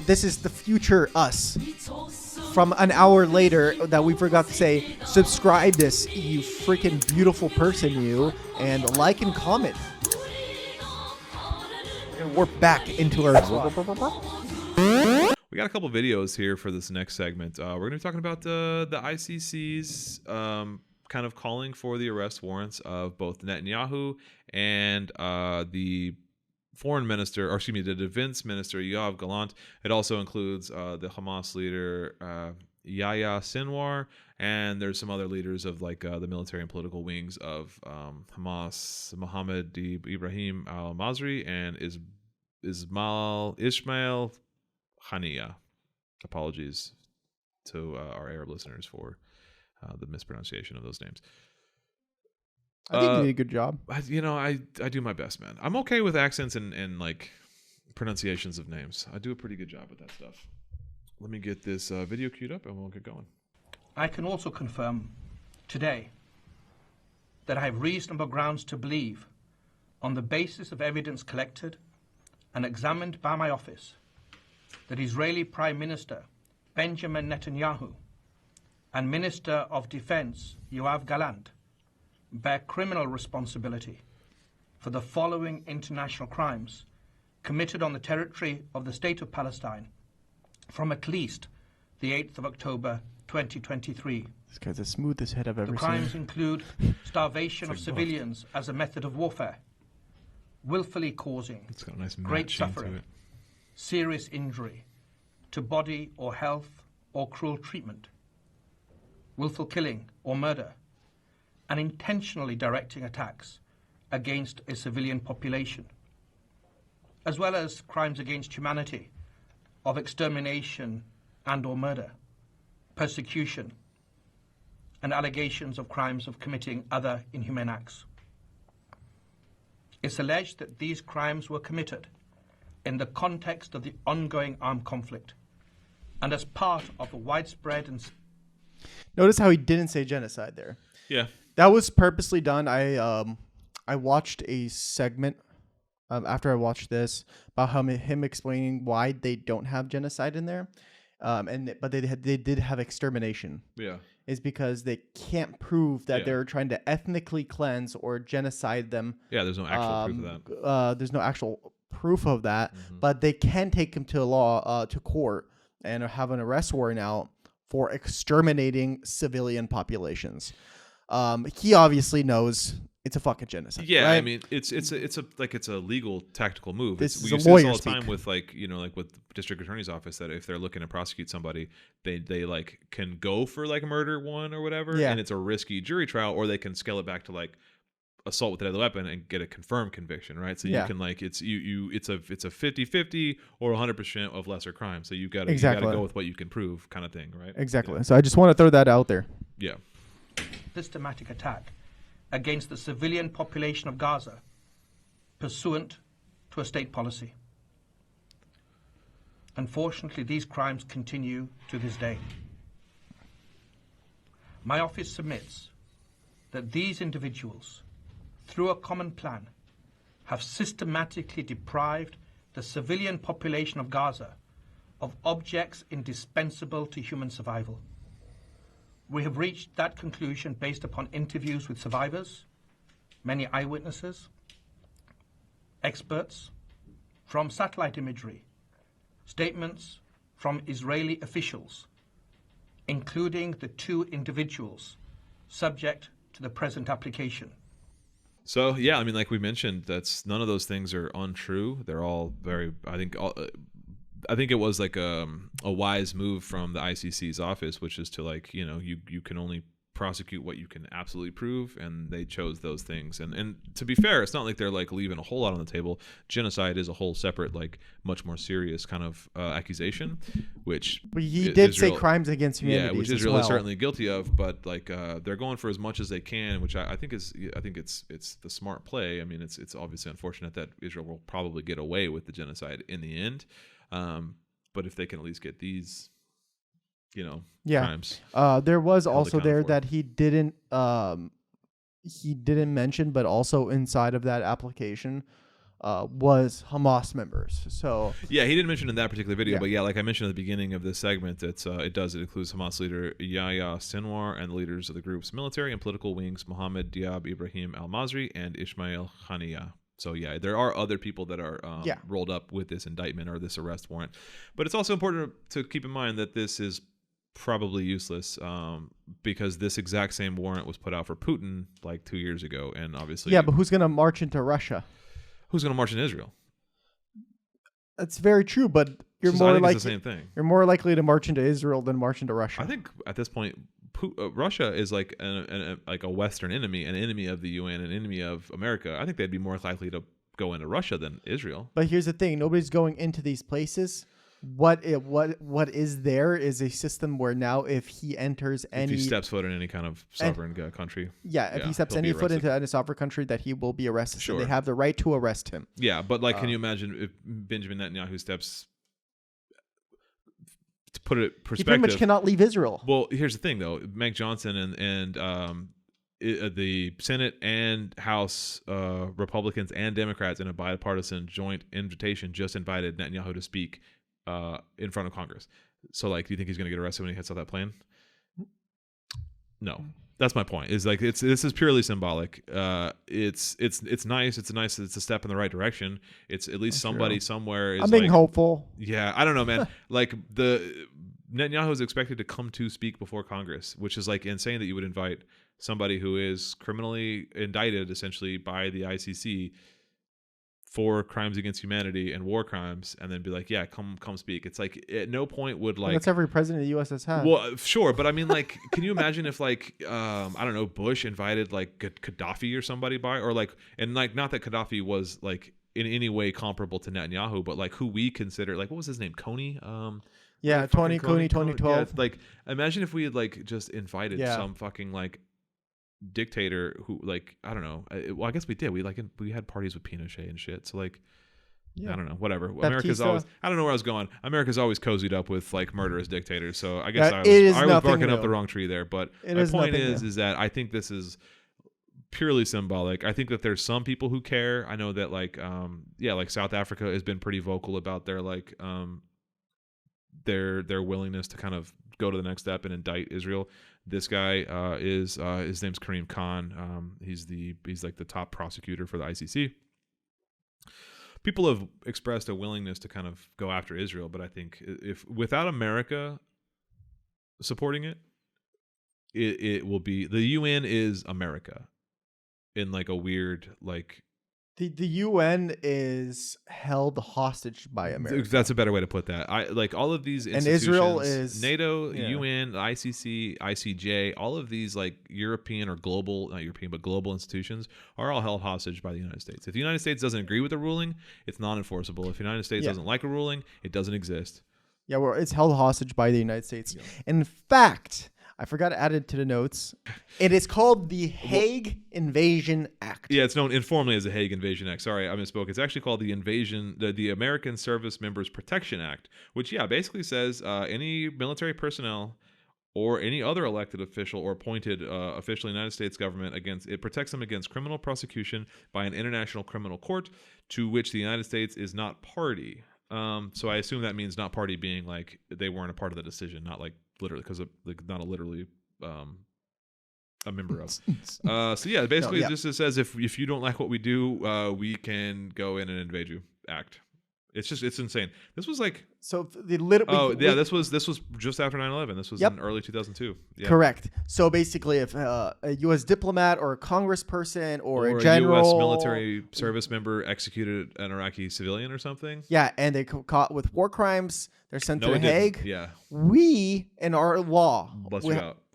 this is the future us. From an hour later that we forgot to say, subscribe this, you freaking beautiful person, you, and like and comment. We're going to warp back into our spot. We got a couple videos here for this next segment. We're going to be talking about the ICC's kind of calling for the arrest warrants of both Netanyahu and the foreign minister, or excuse me, the defense minister, Yoav Gallant. It also includes the Hamas leader, Yahya Sinwar, and there's some other leaders of like the military and political wings of Hamas, Mohammed Ibrahim al-Mazri and Ismail Haniya. Apologies to our Arab listeners for the mispronunciation of those names. I think you did a good job. I do my best, man. I'm okay with accents and like pronunciations of names. I do a pretty good job with that stuff. Let me get this video queued up and we'll get going. I can also confirm today that I have reasonable grounds to believe, on the basis of evidence collected and examined by my office, that Israeli Prime Minister Benjamin Netanyahu and Minister of Defense Yoav Gallant bear criminal responsibility for the following international crimes committed on the territory of the State of Palestine from at least the 8th of October 2023. This guy's the smoothest head I've ever seen. The crimes include starvation of civilians as a method of warfare, willfully causing great suffering, serious injury to body or health or cruel treatment, willful killing or murder, and intentionally directing attacks against a civilian population, as well as crimes against humanity of extermination and or murder, persecution, and allegations of crimes of committing other inhumane acts. It's alleged that these crimes were committed in the context of the ongoing armed conflict and as part of a widespread and... Notice how he didn't say genocide there. Yeah. That was purposely done. I watched a segment after I watched this about him explaining why they don't have genocide in there, but they did have extermination. Yeah, is because they can't prove that they're trying to ethnically cleanse or genocide them. Yeah, there's no actual proof of that. There's no actual proof of that, but they can take him to court and have an arrest warrant out for exterminating civilian populations. He obviously knows it's a fucking genocide. Yeah, right? I mean, it's a legal tactical move. We see lawyer this all the speak. time with like with the district attorney's office, that if they're looking to prosecute somebody, they like can go for like murder one or whatever, and it's a risky jury trial, or they can scale it back to like assault with a deadly weapon and get a confirmed conviction, right? So you can like it's a 50-50 or 100% of lesser crime. So you got to go with what you can prove, kind of thing, right? Exactly. Yeah. So I just want to throw that out there. Yeah. Systematic attack against the civilian population of Gaza pursuant to a state policy. Unfortunately, these crimes continue to this day. My office submits that these individuals, through a common plan, have systematically deprived the civilian population of Gaza of objects indispensable to human survival. We have reached that conclusion based upon interviews with survivors, many eyewitnesses, experts, from satellite imagery, statements from Israeli officials, including the 2 individuals subject to the present application. So yeah, I mean, like we mentioned, none of those things are untrue. They're all very, I think it was like a wise move from the ICC's office, which is to like, you can only prosecute what you can absolutely prove, and they chose those things. And to be fair, it's not like they're like leaving a whole lot on the table. Genocide is a whole separate, like much more serious kind of accusation, which he did say crimes against humanity, which Israel is certainly guilty of. But like they're going for as much as they can, which I think it's the smart play. I mean, it's obviously unfortunate that Israel will probably get away with the genocide in the end. But if they can at least get these, crimes. There was also there that he didn't mention, but also inside of that application, was Hamas members. So yeah, he didn't mention in that particular video, Yeah. but yeah, like I mentioned at the beginning of this segment, it includes Hamas leader Yahya Sinwar and the leaders of the group's military and political wings, Mohammed Diab Ibrahim al-Mazri and Ismail Haniyeh. So yeah, there are other people that are rolled up with this indictment or this arrest warrant. But it's also important to keep in mind that this is probably useless because this exact same warrant was put out for Putin like 2 years ago. And obviously... Yeah, but who's going to march into Russia? Who's going to march in Israel? That's very true, but you're I more think likely it's the same thing. You're more likely to march into Israel than march into Russia. I think at this point, Russia is like like a Western enemy, an enemy of the UN, an enemy of America. I think they'd be more likely to go into Russia than Israel. But here's the thing: nobody's going into these places. What is there is a system where now if he enters if he steps foot in any kind of sovereign country, if he steps any foot into a sovereign country, that he will be arrested. Sure. So they have the right to arrest him. Yeah, but like, can you imagine if Benjamin Netanyahu steps? To put it in perspective, he pretty much cannot leave Israel. Well, here's the thing, though: Mike Johnson and the Senate and House Republicans and Democrats in a bipartisan joint invitation just invited Netanyahu to speak in front of Congress. So, like, do you think he's going to get arrested when he hits out that plane? No, that's my point. Is like this is purely symbolic. It's nice. It's a step in the right direction. It's at least somebody somewhere is. I'm being hopeful. Yeah, I don't know, man. Like Netanyahu is expected to come to speak before Congress, which is like insane that you would invite somebody who is criminally indicted essentially by the ICC for crimes against humanity and war crimes, and then be like, yeah, come speak. It's like at no point would like... That's every president of the U.S. has had. Well, sure, but I mean, like, can you imagine if like, I don't know, Bush invited like Gaddafi or somebody by, or like, and like, not that Gaddafi was like in any way comparable to Netanyahu, but like who we consider, like, what was his name? Coney? Yeah, Coney, 2012. Yeah, like, imagine if we had like just invited some fucking like dictator who, like, I don't know. Well, I guess we did. We had parties with Pinochet and shit. So like, I don't know. Whatever. America's always. I don't know where I was going. America's always cozied up with like murderous dictators. So I guess I was barking up the wrong tree there. But my point is that I think this is purely symbolic. I think that there's some people who care. I know that like like South Africa has been pretty vocal about their like their willingness to kind of go to the next step and indict Israel. This guy is his name's Kareem Khan. He's like the top prosecutor for the ICC. People have expressed a willingness to kind of go after Israel, but I think if without America supporting it, it will be, the UN is America in like a weird like. The UN is held hostage by America. That's a better way to put that. I like all of these institutions. And Israel is NATO, UN, ICC, ICJ. All of these like European or global, not European, but global institutions are all held hostage by the United States. If the United States doesn't agree with the ruling, it's non-enforceable. If the United States doesn't like a ruling, it doesn't exist. Yeah, well, it's held hostage by the United States. Yeah. In fact, I forgot to add it to the notes. It is called the Hague Invasion Act. Yeah, it's known informally as the Hague Invasion Act. Sorry, I misspoke. It's actually called the American Service Members Protection Act, which basically says any military personnel or any other elected official or appointed official in the United States government it protects them against criminal prosecution by an international criminal court to which the United States is not party. So I assume that means not party being like they weren't a part of the decision, not like literally, because like not a literally a member of. So yeah, basically just it says if you don't like what we do, we can go in and invade you. Act. It's insane. This was like this was just after 9/11. This was in early 2002. Yeah. Correct. So basically, if a U.S. diplomat or a congressperson or a general U.S. military service member executed an Iraqi civilian or something, and they caught with war crimes, they're sent to The Hague. Yeah, we in our law,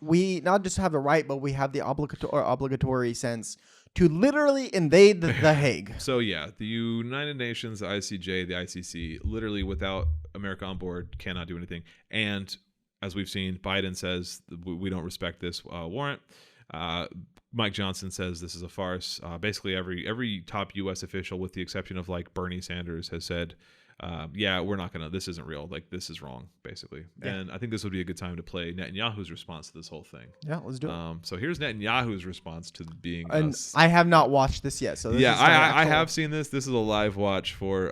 we not just have the right, but we have the obligatory sense to literally invade the Hague. So yeah, the United Nations, the ICJ, the ICC, literally without America on board, cannot do anything. And as we've seen, Biden says we don't respect this warrant. Mike Johnson says this is a farce. Basically, every top U.S. official, with the exception of like Bernie Sanders, has said yeah, we're not gonna. This isn't real. Like this is wrong, basically. Yeah. And I think this would be a good time to play Netanyahu's response to this whole thing. Yeah, let's do it. So here's Netanyahu's response to being. And I have not watched this yet. So this is I have seen this. This is a live watch for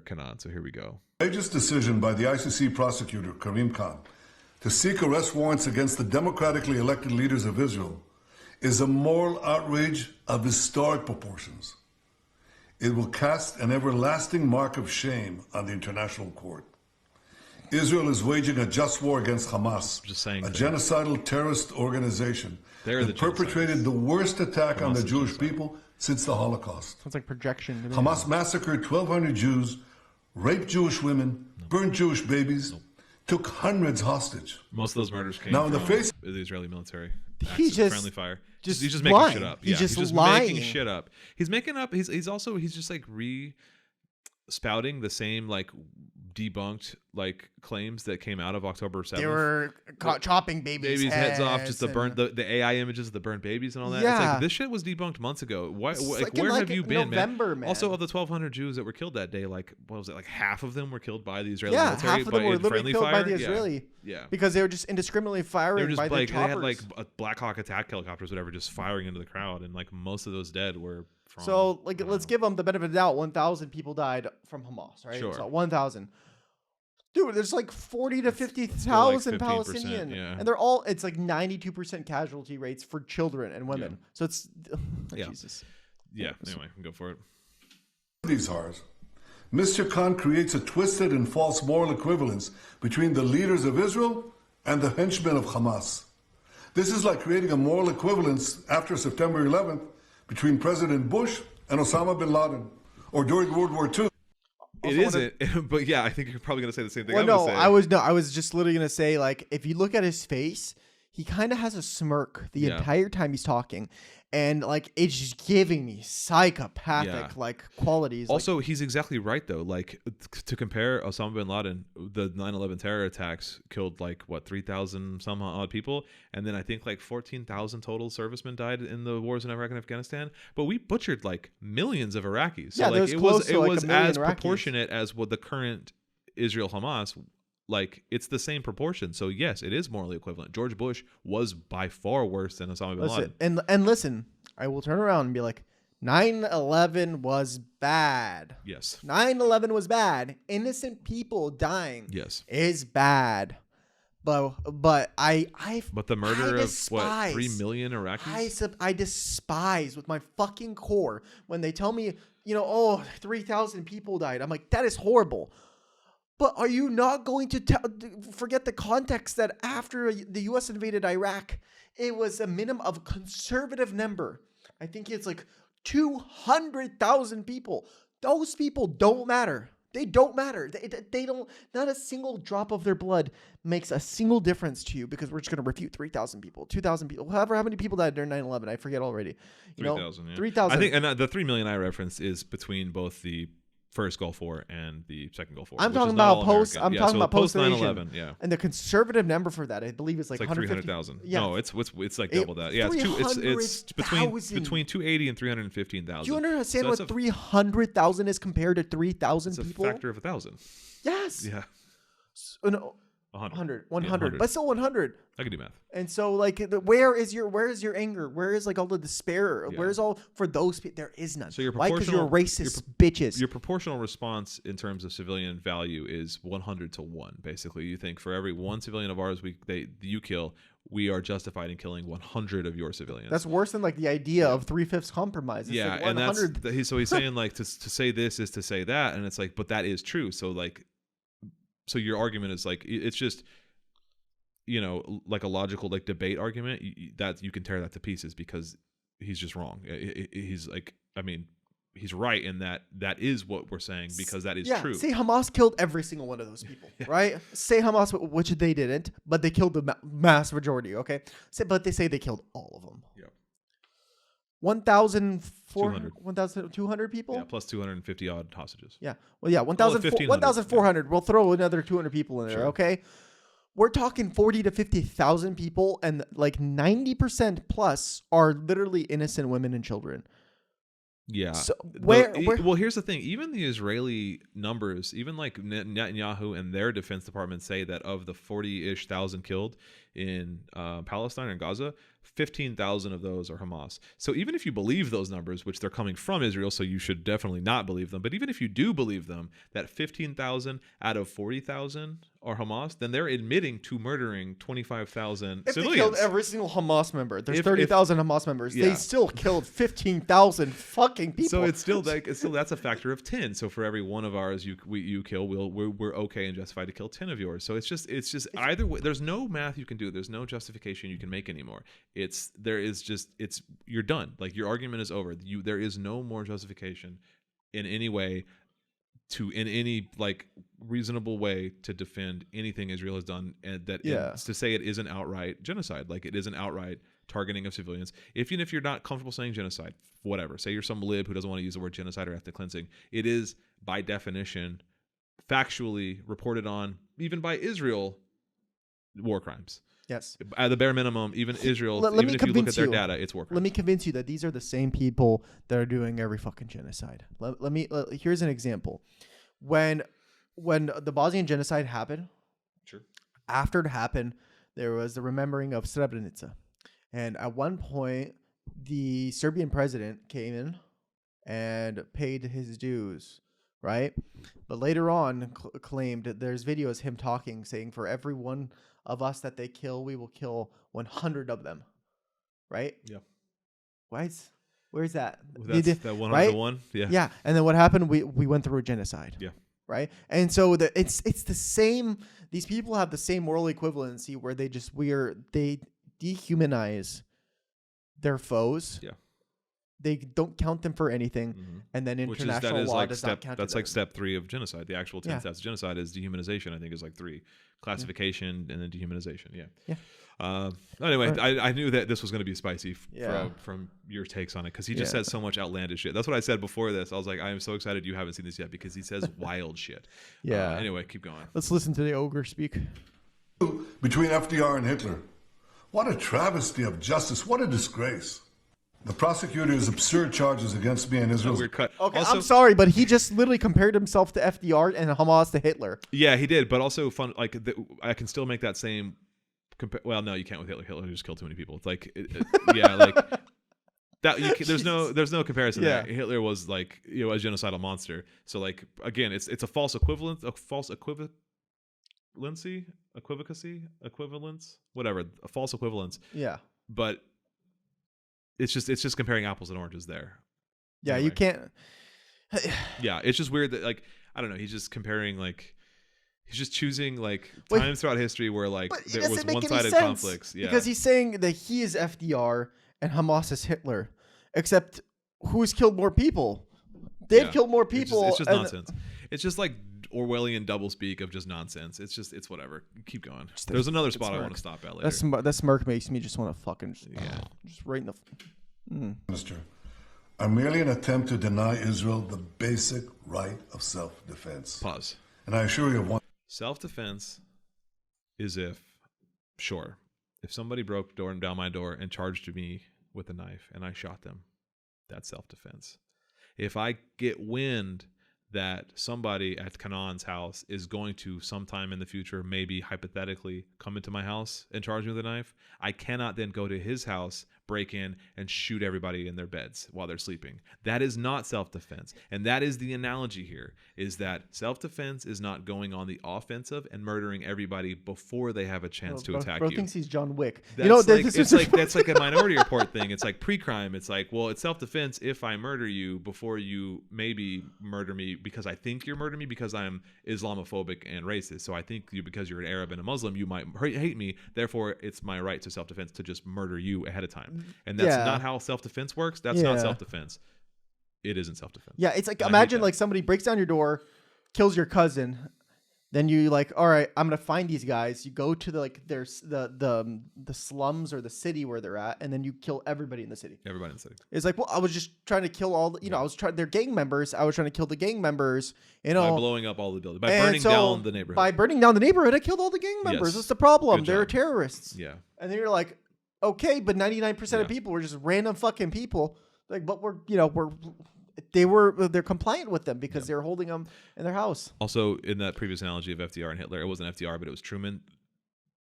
Canaan. So here we go. Courageous decision by the ICC prosecutor Karim Khan to seek arrest warrants against the democratically elected leaders of Israel is a moral outrage of historic proportions. It will cast an everlasting mark of shame on the international court. Israel is waging a just war against Hamas, a genocidal terrorist organization that perpetrated the worst attack on the Jewish people since the Holocaust. Sounds like projection. Hamas massacred 1,200 Jews, raped Jewish women, burned Jewish babies, took hundreds hostage. Most of those murders came from the Israeli military. He's just friendly fire. He's just making shit up. He's just making shit up. He's making up. He's just like spouting the same like debunked like claims that came out of October 7th. They were chopping babies' heads off just to burn the AI images of the burnt babies and all that. Yeah. It's like this shit was debunked months ago. Why, like, where have you been, November, man? Also, of the 1,200 Jews that were killed that day, like what was it? Like half of them were killed by the Israeli military. Half of them were literally killed by the Israeli. Yeah. Because they were just indiscriminately firing by the choppers. They had like Black Hawk attack helicopters, whatever, just firing into the crowd, and like most of those dead were from. So like, let's give them the benefit of the doubt. 1,000 people died from Hamas, right? Sure. So 1,000. Dude, there's like 40 to 50,000 like Palestinian, yeah. and they're all. It's like 92% casualty rates for children and women. Yeah. So it's Jesus. Yeah. Anyway, go for it. These horrors. Mr. Khan creates a twisted and false moral equivalence between the leaders of Israel and the henchmen of Hamas. This is like creating a moral equivalence after September 11th between President Bush and Osama bin Laden, or during World War II. It isn't, but yeah, I think you're probably gonna say the same thing. Well, I was just literally gonna say, like, if you look at his face, he kind of has a smirk the entire time he's talking, and like it's just giving me psychopathic like qualities. Also, he's exactly right though. Like to compare Osama bin Laden, the 9/11 terror attacks killed like what 3,000 some odd people, and then I think like 14,000 total servicemen died in the wars in Iraq and Afghanistan. But we butchered like millions of Iraqis. So like it was as proportionate as what the current Israel Hamas. Like it's the same proportion. So yes, it is morally equivalent. George Bush was by far worse than Osama bin Laden. And listen, I will turn around and be like, 9/11 was bad. Yes. 9/11 was bad. Innocent people dying. Yes. Is bad. But the murder of what 3 million Iraqis? I despise with my fucking core when they tell me, 3,000 people died. I'm like, that is horrible. But are you not going to forget the context that after the U.S. invaded Iraq, it was a minimum of conservative number. I think it's like 200,000 people. Those people don't matter. They don't matter. They don't. Not a single drop of their blood makes a single difference to you because we're just going to refute 3,000 people, 2,000 people, how many people died during 9/11. I forget already. 3,000. Yeah. 3,000. I think, and the 3 million I referenced is between both the first Gulf War and the second Gulf War. I'm talking about post. I'm talking about post 9/11. Yeah, and the conservative number for that, I believe, is like 300,000. Yeah. No, it's like double that. Yeah, it's between 280 and 315,000. Do you understand what 300,000 is compared to 3,000 people? It's a factor of 1,000. Yes. Yeah. No. 100. But still 100. I can do math. And so like where is your anger? Where is like all the despair? Yeah. Where's all for those people? There is none. So your why? Because you're racist bitches. Your proportional response in terms of civilian value is 100 to 1. Basically, you think for every one civilian of ours you kill, we are justified in killing 100 of your civilians. That's worse than like the idea of 3/5 compromise. It's yeah, like and that's so he's saying like to say this is to say that, and it's like, but that is true. So like. So your argument is like it's just, like a logical like debate argument that you can tear that to pieces because he's just wrong. He's like, I mean, he's right in that is what we're saying because that is true. Say Hamas killed every single one of those people, right? Say Hamas, which they didn't, but they killed the mass majority. Okay, but they say they killed all of them. Yeah. 1,200 people? Yeah, plus 250 odd hostages. Yeah. Well, yeah, 1,400. We'll throw another 200 people in there, okay? We're talking 40 to 50,000 people, and like 90% plus are literally innocent women and children. Yeah. So well, here's the thing. Even the Israeli numbers, even like Netanyahu and their defense department say that of the 40-ish thousand killed in Palestine and Gaza, 15,000 of those are Hamas. So even if you believe those numbers, which they're coming from Israel, so you should definitely not believe them, but even if you do believe them, that 15,000 out of 40,000 are Hamas, then they're admitting to murdering 25,000 if civilians. they killed every single Hamas member, there's 30,000 Hamas members. Yeah. They still killed 15,000 fucking people. So it's still that's a factor of 10. So for every one of ours you kill, we're okay and justified to kill 10 of yours. So it's just either way. There's no math you can do. There's no justification you can make anymore. You're done. Like, your argument is over. There is no more justification in any way in any like reasonable way to defend anything Israel has done, and to say it isn't outright genocide, like it isn't outright targeting of civilians. Even if you're not comfortable saying genocide, whatever, say you're some lib who doesn't want to use the word genocide or ethnic cleansing, it is by definition factually reported on, even by Israel, war crimes. Yes. At the bare minimum, even Israel, even if you look at their data, it's war crimes. Let me convince you that these are the same people that are doing every fucking genocide. Here's an example. When the Bosnian genocide happened, sure. After it happened, there was the remembering of Srebrenica. And at one point, the Serbian president came in and paid his dues, right? But later on claimed that there's videos him talking, saying for every one of us that they kill, we will kill 100 of them, right? Yeah. Where's that? That's that 101. Right? Yeah. Yeah. And then what happened? We went through a genocide. Yeah. Right. And so it's the same. These people have the same moral equivalency where they dehumanize their foes. Yeah. They don't count them for anything, and then international law does not count. That's like step 3 of genocide. The actual 10 steps of genocide is dehumanization. I think is like 3: classification and then dehumanization. Yeah. Yeah. Anyway, I knew that this was going to be spicy from your takes on it, because he just says so much outlandish shit. That's what I said before this. I was like, I am so excited you haven't seen this yet, because he says wild shit. Yeah. Anyway, keep going. Let's listen to the ogre speak. Between FDR and Hitler. What a travesty of justice. What a disgrace. The prosecutor's absurd charges against me and Israel. Weird cut. Okay, also, I'm sorry, but he just literally compared himself to FDR and Hamas to Hitler. Yeah, he did. But also, I can still make that same. Well, no, you can't with Hitler. Hitler just killed too many people. It's like, like that. There's no comparison there. Hitler was like, a genocidal monster. So like, again, it's a false equivalence, whatever, a false equivalence. Yeah. But it's just comparing apples and oranges there. Yeah, anyway. You can't. Yeah, it's just weird that, like, I don't know. He's just comparing, like, he's just choosing like times throughout history where like there was one-sided conflicts. Yeah, because he's saying that he is FDR and Hamas is Hitler, except who's killed more people? They've killed more people. It's just nonsense. It's just like Orwellian doublespeak of just nonsense. It's whatever. Keep going. There's another spot I want to stop at later. That smirk makes me just want to fucking just right in the. Minister, are merely an attempt to deny Israel the basic right of self-defense. Pause. And I assure you of one. Self-defense is if somebody broke down my door and charged me with a knife and I shot them, that's self-defense. If I get wind that somebody at Kanan's house is going to sometime in the future, maybe hypothetically, come into my house and charge me with a knife, I cannot then go to his house, break in, and shoot everybody in their beds while they're sleeping. That is not self-defense. And that is the analogy here, is that self-defense is not going on the offensive and murdering everybody before they have a chance to attack you. Bro thinks he's John Wick. That's like a Minority Report thing. It's like pre-crime. It's like, well, it's self-defense if I murder you before you maybe murder me because I think you're murdering me because I'm Islamophobic and racist. So I think because you're an Arab and a Muslim, you might hate me. Therefore, it's my right to self-defense to just murder you ahead of time. And that's not how self-defense works. That's not self-defense. It isn't self-defense. Yeah, it's like, imagine like somebody breaks down your door, kills your cousin, then you like, all right, I'm gonna find these guys. You go to the slums or the city where they're at, and then you kill everybody in the city. Everybody in the city. It's like, well, I was just trying to kill all. They're gang members. I was trying to kill the gang members. By blowing up all the buildings, by burning down the neighborhood. By burning down the neighborhood, I killed all the gang members. Yes. That's the problem. They're terrorists. Yeah. And then you're like, okay, but 99% of people were just random fucking people. Like, but we're they're compliant with them because they're holding them in their house. Also, in that previous analogy of FDR and Hitler, it wasn't FDR, but it was Truman.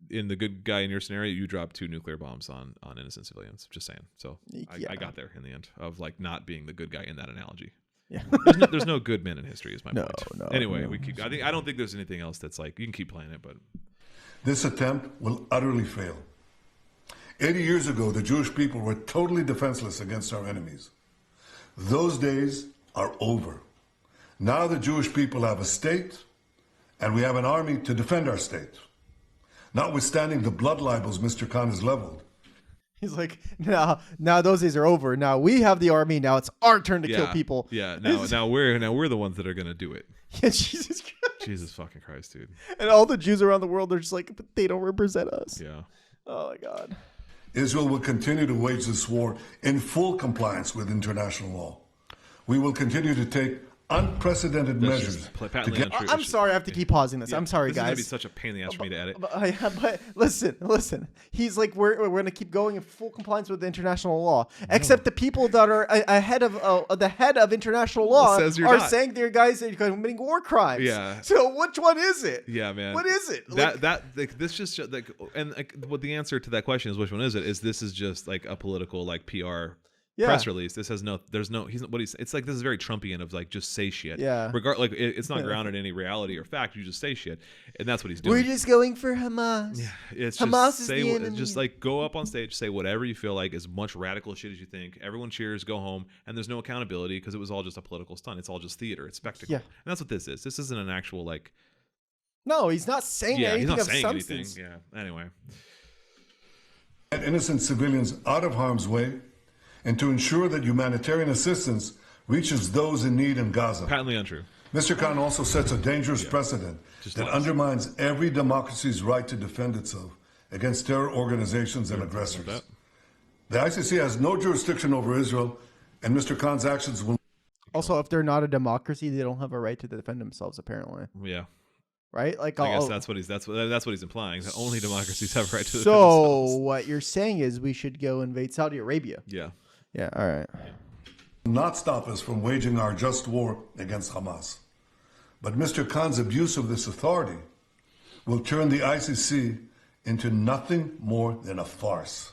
In the good guy in your scenario, you dropped 2 nuclear bombs on innocent civilians. Just saying. So I got there in the end of like not being the good guy in that analogy. Yeah. there's no good men in history is my point. No. Anyway, we keep. I don't think there's anything else that's like you can keep playing it, but this attempt will utterly fail. 80 years ago, the Jewish people were totally defenseless against our enemies. Those days are over. Now the Jewish people have a state, and we have an army to defend our state. Notwithstanding the blood libels Mr. Khan has leveled. He's like, now those days are over. Now we have the army. Now it's our turn to kill people. Yeah. Now we're the ones that are gonna do it. Yeah, Jesus Christ. Jesus fucking Christ, dude. And all the Jews around the world are just like, but they don't represent us. Yeah. Oh my God. Israel will continue to wage this war in full compliance with international law. We will continue to take unprecedented measures. I'm sorry, I have to keep pausing this. I'm sorry, this guys. This is gonna be such a pain in the ass for me to edit. But listen. He's like, we're gonna keep going in full compliance with international law. Except the people that are ahead of the head of international law are saying they're guys that are committing war crimes. Yeah. So which one is it? Yeah, man. What is it? This just like, and like, what the answer to that question is, which one is it? Is this is just like a political like PR. Press release. This has it's like this is very Trumpian of like just say shit. Yeah. It's not grounded in any reality or fact. You just say shit, and that's what he's doing. We're just going for Hamas. Yeah, it's Hamas just is the enemy. just like go up on stage, say whatever you feel like, as much radical shit as you think. Everyone cheers, go home, and there's no accountability because it was all just a political stunt. It's all just theater. It's spectacle. Yeah. And that's what this is. This isn't an actual like. No, he's not saying anything he's not of saying substance. anything. Yeah. Anyway. Get innocent civilians out of harm's way, and to ensure that humanitarian assistance reaches those in need in Gaza. Patently untrue. Mr. Khan also sets a dangerous precedent that undermines every democracy's right to defend itself against terror organizations and aggressors. The ICC has no jurisdiction over Israel, and Mr. Khan's actions will... Also, if they're not a democracy, they don't have a right to defend themselves, apparently. Yeah. Right? Like, I guess that's what he's implying. That only democracies have a right to defend themselves. themselves. So what you're saying is we should go invade Saudi Arabia. Yeah. Yeah, all right. Not stop us from waging our just war against Hamas. But Mr. Khan's abuse of this authority will turn the ICC into nothing more than a farce.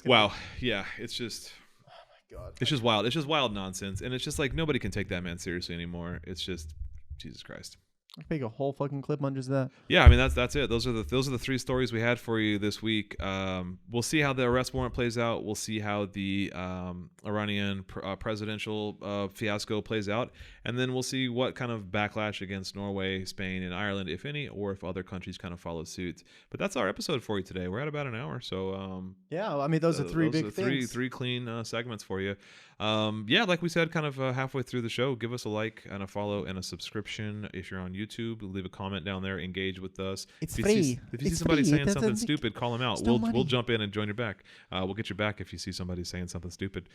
Wow. Yeah, it's just... Oh my God. It's just wild. It's just wild nonsense. And it's just like nobody can take that man seriously anymore. It's just... Jesus Christ. I make a whole fucking clip on just that. Yeah, I mean that's it. Those are the 3 stories we had for you this week. We'll see how the arrest warrant plays out. We'll see how the Iranian presidential fiasco plays out, and then we'll see what kind of backlash against Norway, Spain, and Ireland, if any, or if other countries kind of follow suit. But that's our episode for you today. We're at about an hour, so yeah. I mean, those are 3 big things. Three clean segments for you. Yeah, like we said, kind of halfway through the show, give us a like and a follow and a subscription if you're on YouTube. Leave a comment down there, engage with us. It's free. If you see somebody saying something doesn't- stupid, call them out. it's no We'll money. jump in and join your back. We'll get your back if you see somebody saying something stupid.